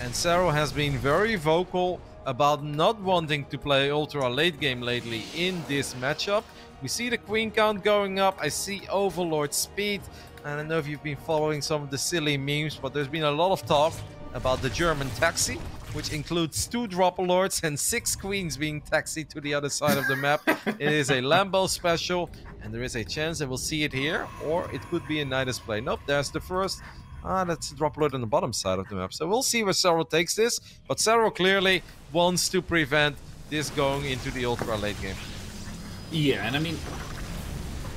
And Serral has been very vocal about not wanting to play ultra late game lately in this matchup. We see the queen count going up. I see Overlord speed. And I don't know if you've been following some of the silly memes, but there's been a lot of talk about the German taxi, which includes 2 dropper lords and 6 queens being taxied to the other side of the map. It is a Lambo special, and there is a chance that we'll see it here, or it could be a Nidus play. Nope, there's the first. That's a dropper lord on the bottom side of the map. So we'll see where Serral takes this, but Serral clearly wants to prevent this going into the ultra late game. Yeah, and I mean,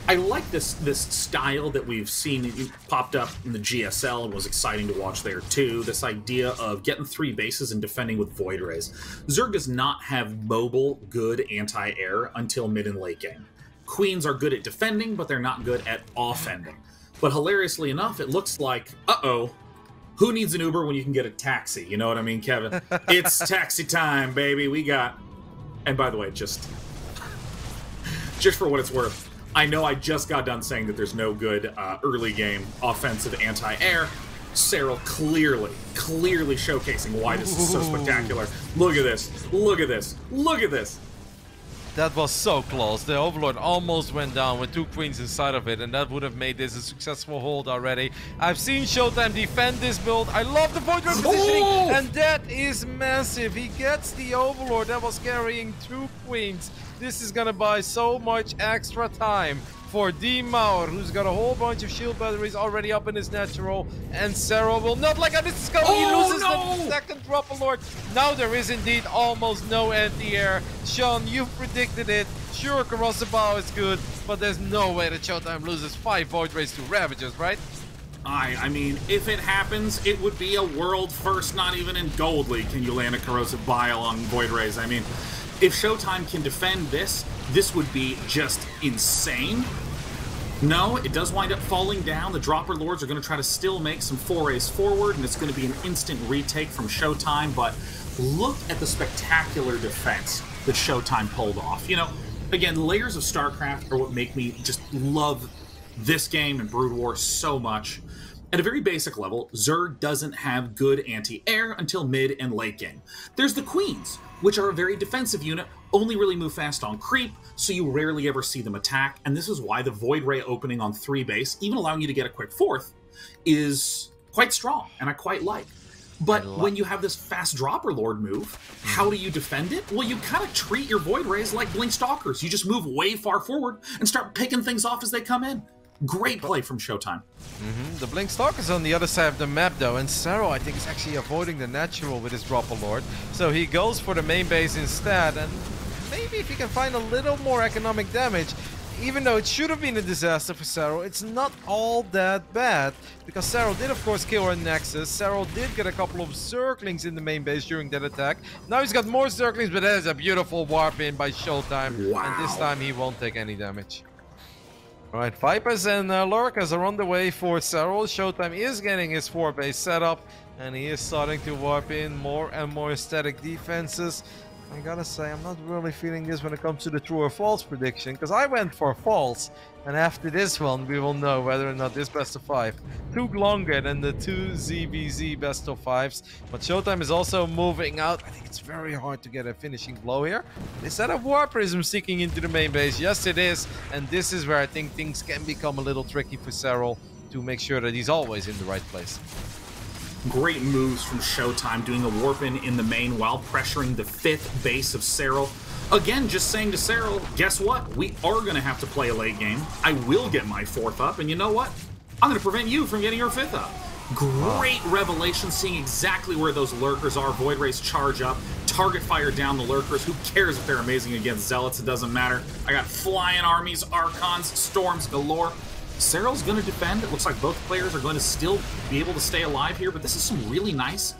I like this style that we've seen. It popped up in the GSL and was exciting to watch there too. This idea of getting 3 bases and defending with Void Rays. Zerg does not have mobile, good anti-air until mid and late game. Queens are good at defending, but they're not good at offending. But hilariously enough, it looks like, uh-oh, who needs an Uber when you can get a taxi? You know what I mean, Kevin? It's taxi time, baby. We got... And by the way, just for what it's worth, I know I just got done saying that there's no good early game offensive anti-air. Serral clearly showcasing why this is so spectacular. Look at this. Look at this. Look at this. That was so close. The Overlord almost went down with 2 queens inside of it, and that would have made this a successful hold already. I've seen Showtime defend this build. I love the Void Ray positioning, and that is massive. He gets the Overlord that was carrying 2 queens. This is gonna buy so much extra time for D Mauer, who's got a whole bunch of shield batteries already up in his natural, and Serral will not like how this is going. He loses the second dropper lord. Now there is indeed almost no anti-air. Sean, you predicted it. Sure, Karosabao is good, but there's no way that Showtime loses 5 Void Rays to Ravagers, right? I mean, if it happens, it would be a world first. Not even in Gold League can you land a Corrosive Bile on Void Rays. I mean, if Showtime can defend this, this would be just insane. No, it does wind up falling down. The dropper lords are going to try to still make some forays forward, and it's going to be an instant retake from Showtime, but look at the spectacular defense that Showtime pulled off. You know, again, layers of Starcraft are what make me just love this game and Brood War so much. At a very basic level, Zerg doesn't have good anti-air until mid and late game. There's the Queens, which are a very defensive unit, only really move fast on creep, so you rarely ever see them attack, and this is why the Void Ray opening on 3 base, even allowing you to get a quick 4th, is quite strong, and I quite like. But when you have this fast dropper lord move, how do you defend it? Well, you kind of treat your Void Rays like Blink Stalkers. You just move way far forward and start picking things off as they come in. Great play from Showtime. The Blink Stalk is on the other side of the map though, and Serral, I think, is actually avoiding the natural with his dropper lord. So he goes for the main base instead, and maybe if he can find a little more economic damage, even though it should have been a disaster for Serral, it's not all that bad. Because Serral did of course kill her Nexus. Serral did get a couple of Zerglings in the main base during that attack. Now he's got more Zerglings, but that is a beautiful warp in by Showtime. Wow. And this time he won't take any damage. Alright, Vipers and Lurkers are on the way for Serral. Showtime is getting his 4 base setup, and he is starting to warp in more and more static defenses. I gotta say, I'm not really feeling this when it comes to the true or false prediction, because I went for false, and after this one we will know whether or not this best of 5 took longer than the 2 ZBZ best of 5s. But Showtime is also moving out. I think it's very hard to get a finishing blow here. Is that a War Prism seeking into the main base? Yes, it is, and this is where I think things can become a little tricky for Serral to make sure that he's always in the right place. Great moves from Showtime, doing a warp in the main while pressuring the 5th base of Serral. Again, just saying to Serral, guess what? We are going to have to play a late game. I will get my 4th up, and you know what? I'm going to prevent you from getting your 5th up. Great revelation, seeing exactly where those lurkers are. Void Rays charge up, target fire down the lurkers. Who cares if they're amazing against Zealots? It doesn't matter. I got flying armies, Archons, Storms galore. Serral's going to defend. It looks like both players are going to still be able to stay alive here, but this is some really nice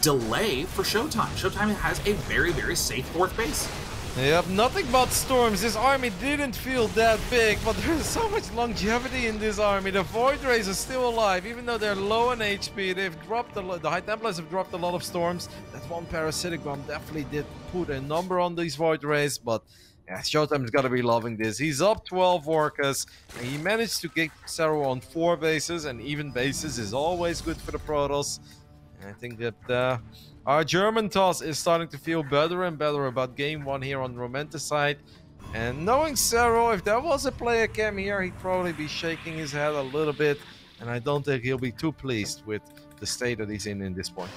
delay for Showtime. Showtime has a very, very safe 4th base. Yep, nothing but storms. This army didn't feel that big, but there's so much longevity in this army. The Void Rays are still alive, even though they're low on HP. They've dropped the High Templars have dropped a lot of storms. That one parasitic bomb definitely did put a number on these Void Rays, but yeah, Showtime's got to be loving this. He's up 12 workers, and he managed to get Serral on 4 bases, and even bases is always good for the Protoss. I think that our German toss is starting to feel better and better about game 1 here on Romanticide. And knowing Serral, if there was a player cam here, he'd probably be shaking his head a little bit. And I don't think he'll be too pleased with the state that he's in this point.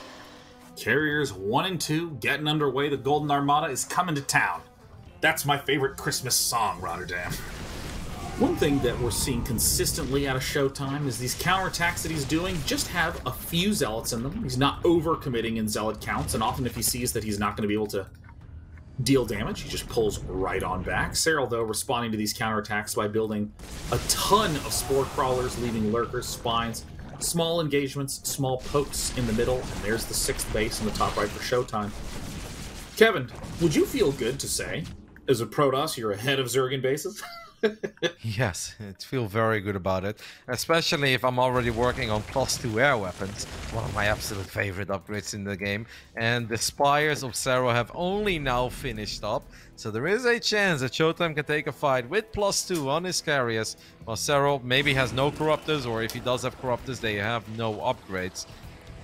Carriers 1 and 2 getting underway. The Golden Armada is coming to town. That's my favorite Christmas song, Rotterdam. One thing that we're seeing consistently out of Showtime is these counterattacks that he's doing just have a few zealots in them. He's not over-committing in zealot counts, and often if he sees that he's not going to be able to deal damage, he just pulls right on back. Serral, though, responding to these counterattacks by building a ton of spore crawlers, leaving lurkers, spines, small engagements, small pokes in the middle, and there's the 6th base in the top right for Showtime. Kevin, would you feel good to say, as a Protoss, you're ahead of Zerg bases? Yes, it feels very good about it, especially if I'm already working on +2 air weapons, one of my absolute favorite upgrades in the game, and the Spires of Serral have only now finished up, so there is a chance that Showtime can take a fight with +2 on his carriers, while Serral maybe has no Corruptors, or if he does have Corruptors, they have no upgrades.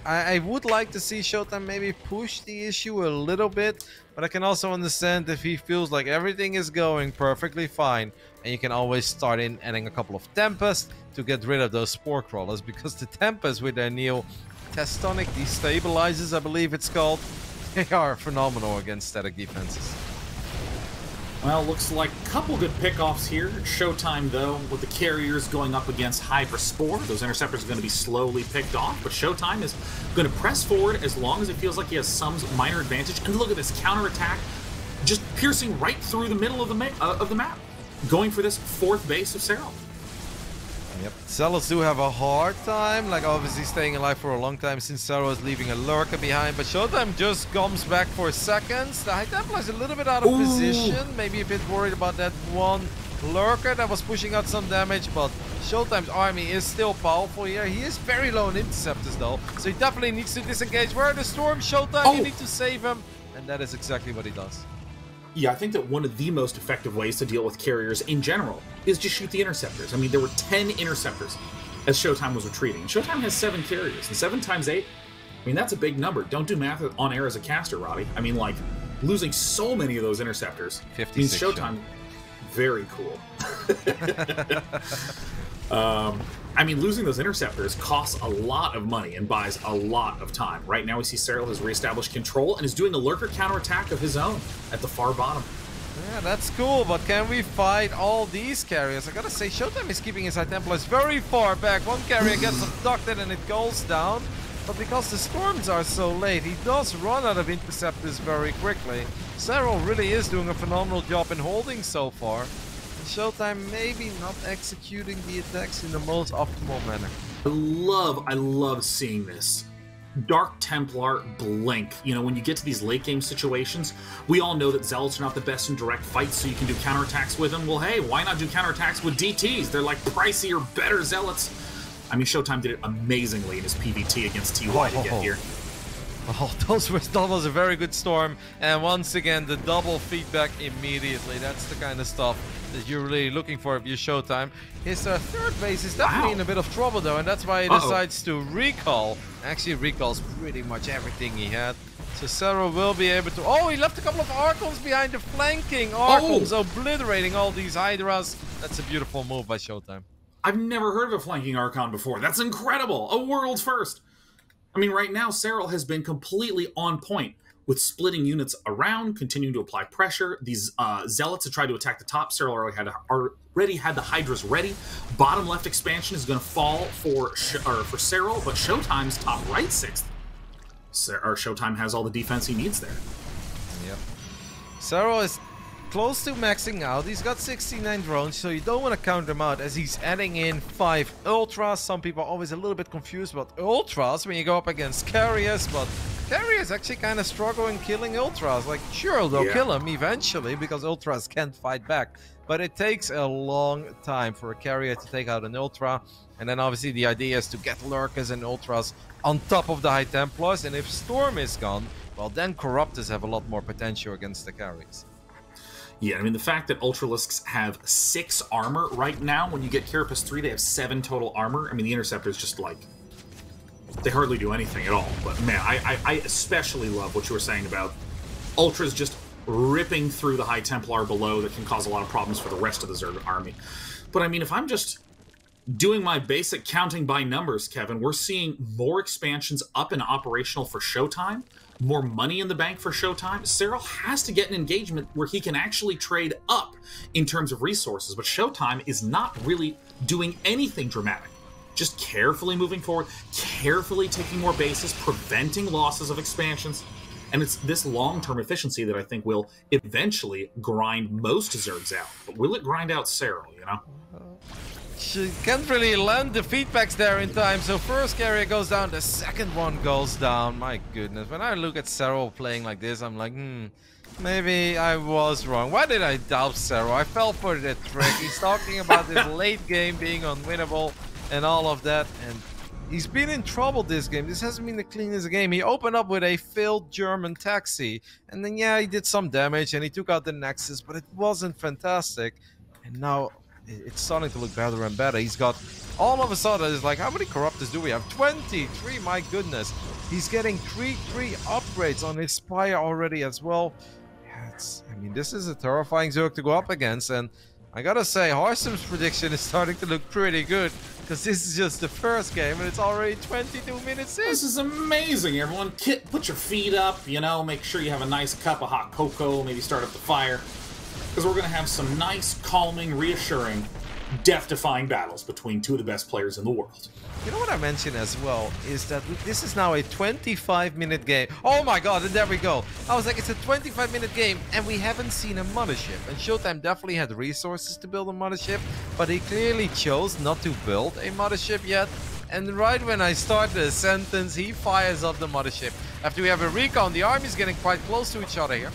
I would like to see Showtime maybe push the issue a little bit, but I can also understand if he feels like everything is going perfectly fine, and you can always start in adding a couple of Tempests to get rid of those Spore Crawlers, because the Tempests with their Neo Testonic Destabilizers, I believe it's called, they are phenomenal against static defenses. Well, looks like a couple good pickoffs here. Showtime, though, with the carriers going up against Hydra Spore. Those interceptors are going to be slowly picked off, but Showtime is going to press forward as long as it feels like he has some minor advantage. And look at this counterattack, just piercing right through the middle of the map, going for this 4th base of Serral. Yep, Zealots do have a hard time, like obviously staying alive for a long time since Serral is leaving a lurker behind, but Showtime just comes back for seconds. The High Templar is a little bit out of position, maybe a bit worried about that one lurker that was pushing out some damage, but Showtime's army is still powerful here. He is very low in interceptors though, so he definitely needs to disengage. Where are the Storm? Showtime, you need to save him, and that is exactly what he does. Yeah, I think that one of the most effective ways to deal with carriers in general is just shoot the interceptors. I mean, there were 10 interceptors as Showtime was retreating. Showtime has 7 carriers, and 7 times 8, I mean, that's a big number. Don't do math on air as a caster, Robbie. I mean, like, losing so many of those interceptors means Showtime, very cool. I mean, losing those interceptors costs a lot of money and buys a lot of time. Right now we see Serral has reestablished control and is doing a lurker counterattack of his own at the far bottom. Yeah, that's cool, but can we fight all these carriers? I gotta say, Showtime is keeping his High Templars very far back. One carrier gets abducted and it goes down, but because the storms are so late, he does run out of interceptors very quickly. Serral really is doing a phenomenal job in holding so far. Showtime maybe not executing the attacks in the most optimal manner. I love seeing this. Dark Templar blink. You know, when you get to these late game situations, we all know that Zealots are not the best in direct fights, so you can do counterattacks with them. Well, hey, why not do counterattacks with DTs? They're like pricier, better Zealots. I mean, Showtime did it amazingly in his PvT against TY to get here. Oh, that was a very good storm, and once again the double feedback immediately. That's the kind of stuff that you're really looking for if you're Showtime. His 3rd base is definitely in a bit of trouble though, and that's why he decides to recall. Actually recalls pretty much everything he had. So Serral will be able to... Oh, he left a couple of Archons behind the flanking Archons, obliterating all these Hydras. That's a beautiful move by Showtime. I've never heard of a flanking Archon before. That's incredible! A world first! I mean, right now, Serral has been completely on point with splitting units around, continuing to apply pressure. These Zealots have tried to attack the top. Serral already had the Hydras ready. Bottom left expansion is going to fall for Serral, but Showtime's top right 6th. Showtime has all the defense he needs there. Yep. Serral is close to maxing out. He's got 69 drones, so you don't want to count them out as he's adding in 5 Ultras. Some people are always a little bit confused about Ultras when you go up against carriers, but carriers actually kind of struggle in killing Ultras. Like, sure, they'll kill them eventually because Ultras can't fight back, but it takes a long time for a carrier to take out an Ultra. And then obviously the idea is to get Lurkers and Ultras on top of the High Templars, and if Storm is gone, well, then Corruptors have a lot more potential against the carriers. Yeah, I mean, the fact that Ultralisks have 6 armor right now, when you get Carapace 3, they have 7 total armor. I mean, the Interceptor is just, like, they hardly do anything at all. But man, I especially love what you were saying about Ultras just ripping through the High Templar below that can cause a lot of problems for the rest of the Zerg army. But I mean, if I'm just doing my basic counting by numbers, Kevin, we're seeing more expansions up and operational for Showtime, more money in the bank for Showtime. Serral has to get an engagement where he can actually trade up in terms of resources, but Showtime is not really doing anything dramatic. Just carefully moving forward, carefully taking more bases, preventing losses of expansions. And it's this long-term efficiency that I think will eventually grind most Zergs out. But will it grind out Serral, you know? She can't really land the feedbacks there in time. So first carrier goes down, the second one goes down. My goodness, when I look at Serral playing like this, I'm like, maybe I was wrong. Why did I doubt Serral? I fell for that trick. He's talking about this late game being unwinnable and all of that. And he's been in trouble this game. This hasn't been the cleanest game. He opened up with a failed German taxi. And then, yeah, he did some damage and he took out the Nexus, but it wasn't fantastic. And now it's starting to look better and better. He's got, all of a sudden, it's like, how many Corruptors do we have? 23, my goodness. He's getting 3 upgrades on his Spire already as well. Yeah, I mean, this is a terrifying Zerg to go up against. And I gotta say, Harsim's prediction is starting to look pretty good. Because this is just the first game and it's already 22 minutes in. This is amazing, everyone. Put your feet up, you know, make sure you have a nice cup of hot cocoa, maybe start up the fire. Because we're going to have some nice, calming, reassuring, death-defying battles between two of the best players in the world. You know what I mentioned as well is that this is now a 25-minute game. Oh my god, and there we go. I was like, it's a 25-minute game and we haven't seen a mothership. And Showtime definitely had resources to build a mothership, but he clearly chose not to build a mothership yet. And right when I start the sentence, he fires up the mothership. After we have a recon, the army's getting quite close to each other here.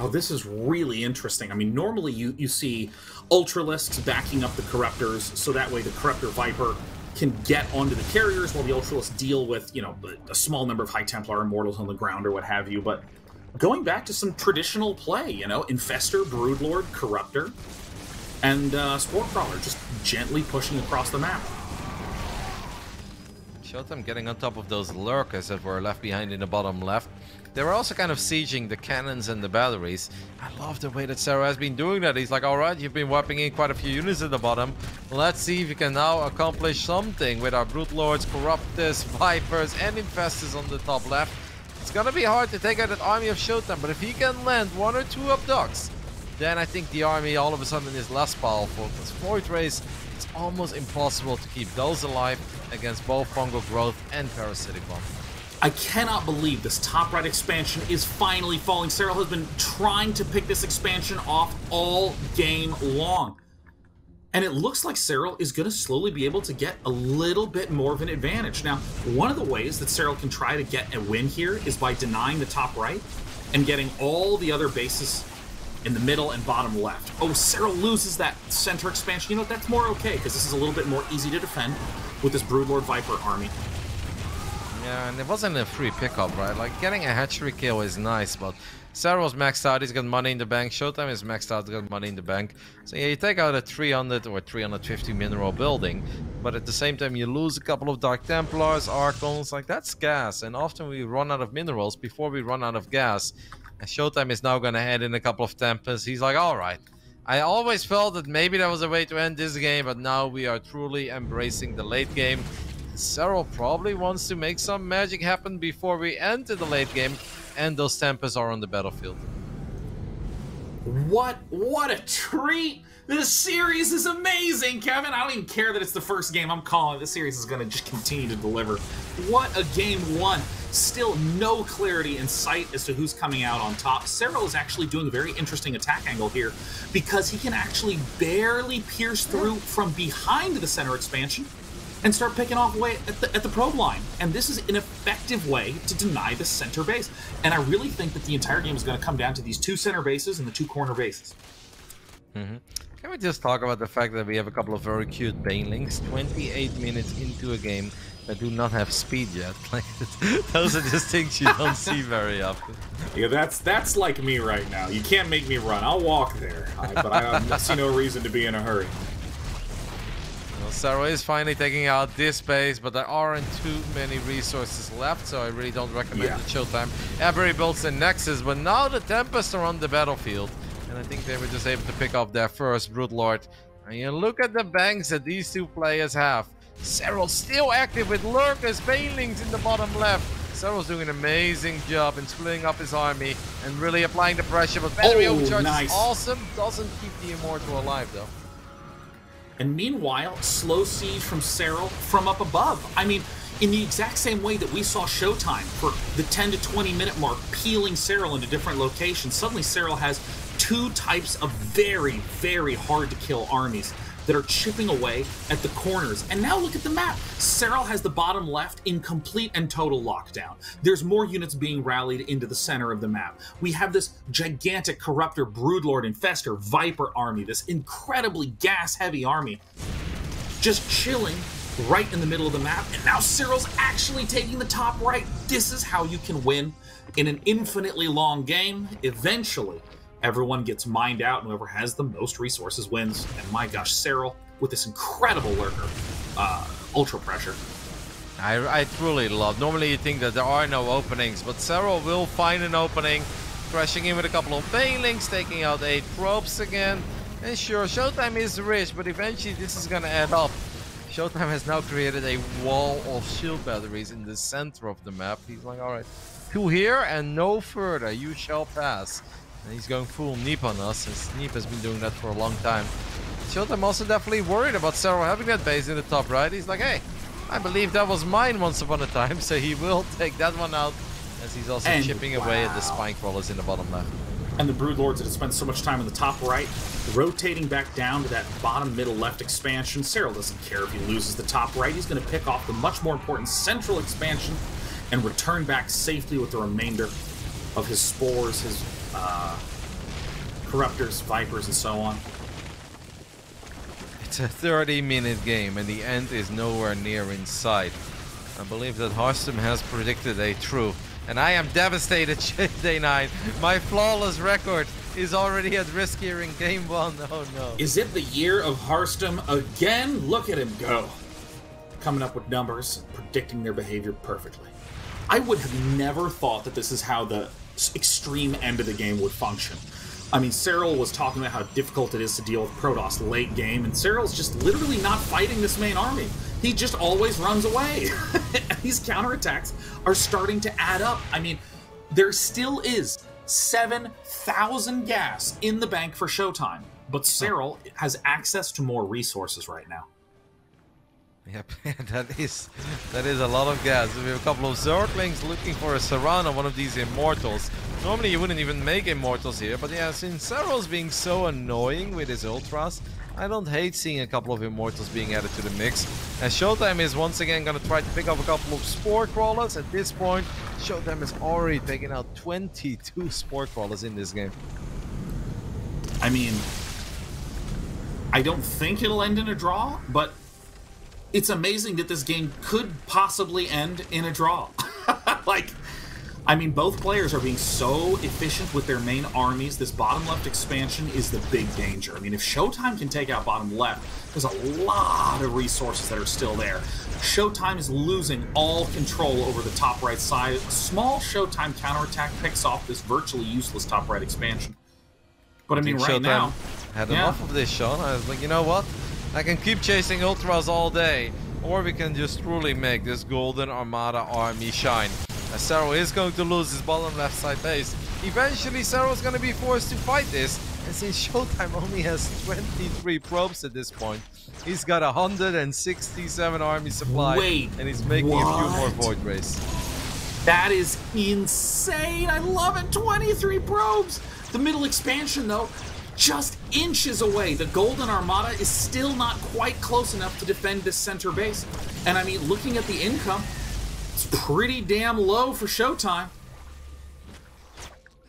Oh, this is really interesting. I mean, normally you see Ultralisks backing up the Corruptors, so that way the Corruptor Viper can get onto the carriers while the Ultralisks deal with, you know, a small number of High Templar Immortals on the ground or what have you. But going back to some traditional play, you know, Infestor, Broodlord, Corruptor, and Sporecrawler just gently pushing across the map. Showtime getting on top of those lurkers that were left behind in the bottom left. They were also kind of sieging the cannons and the batteries. I love the way that Serral has been doing that. He's like, alright, you've been wiping in quite a few units at the bottom. Let's see if you can now accomplish something with our Broodlords, Corruptors, Vipers, and Infestors on the top left. It's gonna be hard to take out that army of Showtime, but if he can land 1 or 2 abducts, then I think the army all of a sudden is less powerful. Because Void Rays, it's almost impossible to keep those alive against both Fungal Growth and Parasitic Bomb. I cannot believe this top right expansion is finally falling. Serral has been trying to pick this expansion off all game long. And it looks like Serral is going to slowly be able to get a little bit more of an advantage. Now, one of the ways that Serral can try to get a win here is by denying the top right and getting all the other bases in the middle and bottom left. Oh, Serral loses that center expansion. You know, that's more okay, because this is a little bit more easy to defend with this Broodlord Viper army. Yeah, and it wasn't a free pickup, right? Like, getting a hatchery kill is nice, but Serral's maxed out, he's got money in the bank. Showtime is maxed out, he's got money in the bank. So yeah, you take out a 300 or 350 mineral building, but at the same time you lose a couple of Dark Templars, Archons, like that's gas. And often we run out of minerals before we run out of gas. And Showtime is now going to add in a couple of Tempests. He's like, alright. I always felt that maybe there was a way to end this game, but now we are truly embracing the late game. Serral probably wants to make some magic happen before we enter the late game, and those Tempests are on the battlefield. What a treat! This series is amazing, Kevin! I don't even care that it's the first game I'm calling. This series is going to just continue to deliver. What a game one! Still no clarity in sight as to who's coming out on top. Serral is actually doing a very interesting attack angle here because he can actually barely pierce through from behind the center expansion and start picking off away at the probe line. And this is an effective way to deny the center base. And I really think that the entire game is going to come down to these 2 center bases and the 2 corner bases. Can we just talk about the fact that we have a couple of very cute banelings 28 minutes into a game that do not have speed yet? Like, those are just things you don't see very often. Yeah, that's like me right now. You can't make me run. I'll walk there, but I see no reason to be in a hurry. Well, Serral is finally taking out this base, but there aren't too many resources left, so I really don't recommend the Showtime ever rebuilds the Nexus. But now the Tempests are on the battlefield, and I think they were just able to pick up their first Broodlord. And you look at the banks that these two players have. Serral still active with Lurkers, Banelings in the bottom left. Serral's doing an amazing job in splitting up his army and really applying the pressure, but battery overcharge is awesome. Doesn't keep the Immortal alive though. And meanwhile, slow siege from Serral from up above. I mean, in the exact same way that we saw Showtime for the 10 to 20 minute mark peeling Serral into different locations, suddenly Serral has two types of very, very hard to kill armies that are chipping away at the corners. And now look at the map. Serral has the bottom left in complete and total lockdown. There's more units being rallied into the center of the map. We have this gigantic Corruptor, Broodlord, Infestor, Viper army, this incredibly gas-heavy army, just chilling right in the middle of the map. And now Serral's actually taking the top right. This is how you can win in an infinitely long game. Eventually, everyone gets mined out, and whoever has the most resources wins. And my gosh, Serral with this incredible lurker, ultra pressure. I truly love. Normally you think that there are no openings, but Serral will find an opening, crashing in with a couple of Banelings, taking out 8 probes again. And sure, Showtime is rich, but eventually this is gonna add up. Showtime has now created a wall of shield batteries in the center of the map. He's like, alright, 2 here and no further, you shall pass. And he's going full Neep on us, as Neep has been doing that for a long time. Showtime also definitely worried about Serral having that base in the top right. He's like, hey, I believe that was mine once upon a time, so he will take that one out, as he's also chipping away at the spine crawlers in the bottom left. And the Broodlords that have spent so much time in the top right, rotating back down to that bottom middle left expansion. Serral doesn't care if he loses the top right. He's going to pick off the much more important central expansion and return back safely with the remainder of his spores, his Corruptors, Vipers, and so on. It's a 30-minute game, and the end is nowhere near in sight. I believe that Harstum has predicted a true, and I am devastated, Day 9. My flawless record is already at risk here in Game 1. Oh no. Is it the year of Harstum again? Look at him go. Coming up with numbers, predicting their behavior perfectly. I would have never thought that this is how the extreme end of the game would function. I mean, Serral was talking about how difficult it is to deal with Protoss late game, and Serral's just literally not fighting this main army. He just always runs away. These counterattacks are starting to add up. I mean, there still is 7,000 gas in the bank for Showtime, but Serral has access to more resources right now. Yep, that is a lot of gas. We have a couple of Zerglings looking for a Serral on one of these Immortals. Normally you wouldn't even make Immortals here, but yeah, since Serral's being so annoying with his Ultras, I don't hate seeing a couple of Immortals being added to the mix. And Showtime is once again going to try to pick up a couple of Spore Crawlers. At this point, Showtime has already taken out 22 Spore Crawlers in this game. I mean, I don't think it'll end in a draw, but it's amazing that this game could possibly end in a draw. I mean, both players are being so efficient with their main armies. This bottom left expansion is the big danger. I mean, if Showtime can take out bottom left, there's a lot of resources that are still there. Showtime is losing all control over the top right side. A small Showtime counterattack picks off this virtually useless top right expansion. But I mean, right Showtime now, had enough of this, Sean. I was like, you know what? I can keep chasing Ultras all day, or we can just truly make this golden Armada army shine. As Serral is going to lose his bottom left side base. Eventually, Serral is going to be forced to fight this, and since Showtime only has 23 probes at this point, he's got 167 army supply, and he's making a few more Void Rays. That is insane! I love it! 23 probes! The middle expansion, though, just inches away. The Golden Armada is still not quite close enough to defend this center base. And I mean, looking at the income, it's pretty damn low for Showtime.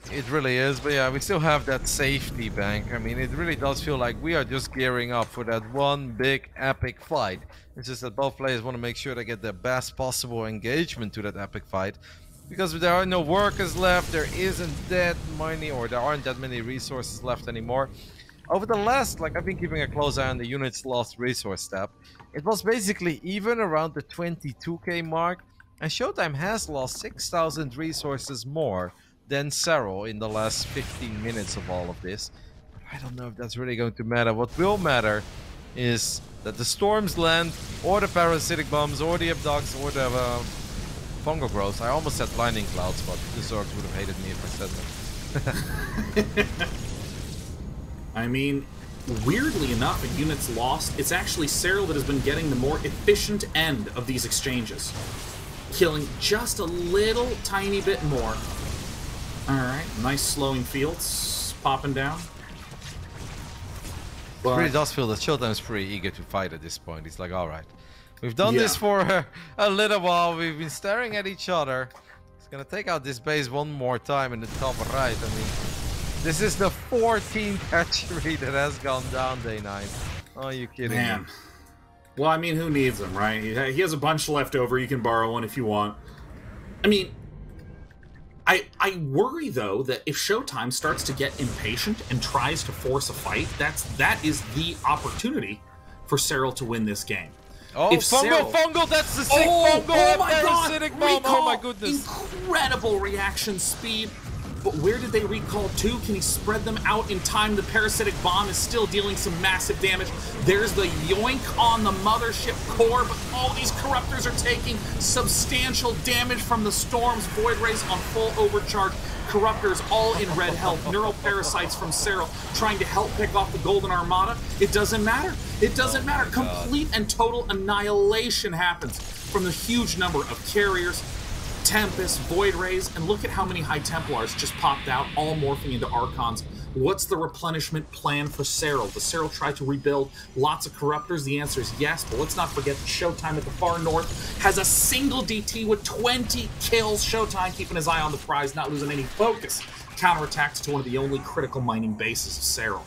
It really is, but yeah, we still have that safety bank. I mean, it really does feel like we are just gearing up for that one big epic fight. It's just that both players want to make sure they get the best possible engagement to that epic fight. Because there are no workers left, there isn't that many, or there aren't that many resources left anymore. over the last, like, I've been keeping a close eye on the unit's lost resource tab. It was basically even around the 22k mark, and Showtime has lost 6,000 resources more than Serral in the last 15 minutes of all of this. But I don't know if that's really going to matter. What will matter is that the storms land, or the parasitic bombs, or the abducts, or the fungal growth. I almost said blinding clouds, but the Zergs would have hated me if I said that. I mean, weirdly enough, in units lost, it's actually Serral that has been getting the more efficient end of these exchanges. Killing just a little tiny bit more. Alright, nice slowing fields popping down. It really does feel that Showtime's pretty eager to fight at this point. He's like, alright, we've done this for a little while, we've been staring at each other. He's gonna take out this base one more time in the top right. I mean, this is the 14th hatchery that has gone down day 9. Oh, you kidding me? Well, I mean, who needs them, right? He has a bunch left over. You can borrow one if you want. I mean, I worry, though, that if Showtime starts to get impatient and tries to force a fight, that is the opportunity for Serral to win this game. Oh, if fungal, that's the sick fungal, oh my parasitic bomb, oh my goodness. Incredible reaction speed. But where did they recall to? Can he spread them out in time? The parasitic bomb is still dealing some massive damage. There's the yoink on the mothership core, but all these corruptors are taking substantial damage from the storms. Void Rays on full overcharge. Corruptors all in red health. Neural parasites from Serral trying to help pick off the Golden Armada. It doesn't matter. It doesn't matter. Complete and total annihilation happens from the huge number of carriers, Tempest, Void Rays, and look at how many High Templars just popped out, all morphing into Archons. What's the replenishment plan for Serral? Does Serral try to rebuild lots of Corruptors? The answer is yes, but let's not forget that Showtime at the far north has a single DT with 20 kills. Showtime keeping his eye on the prize, not losing any focus. Counterattacks to one of the only critical mining bases of Serral.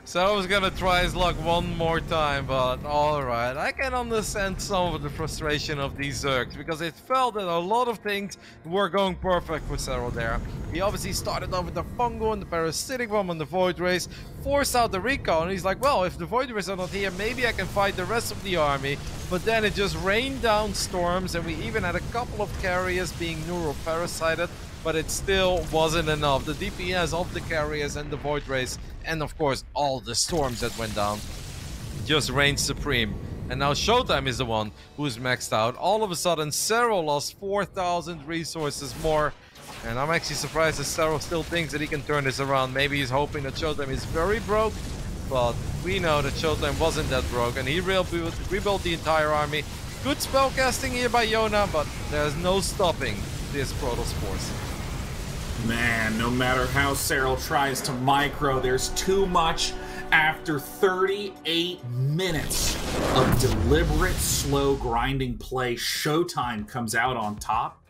So I was gonna try his luck one more time, but alright. I can understand some of the frustration of these Zergs, because it felt that a lot of things were going perfect for Serral there. He obviously started off with the fungal and the parasitic bomb and the Void Rays, forced out the recon, and he's like, well, if the Void Rays are not here, maybe I can fight the rest of the army. But then it just rained down storms, and we even had a couple of carriers being neuroparasited, but it still wasn't enough. The DPS of the carriers and the Void Rays, and of course all the storms that went down, just reigned supreme. And now Showtime is the one who's maxed out. All of a sudden Serral lost 4,000 resources more, and I'm actually surprised that Serral still thinks that he can turn this around. Maybe he's hoping that Showtime is very broke, but we know that Showtime wasn't that broke, and he rebuilt the entire army. Good spellcasting here by Yona, but there's no stopping this Protoss force. Man, no matter how Serral tries to micro, there's too much. After 38 minutes of deliberate, slow grinding play, Showtime comes out on top.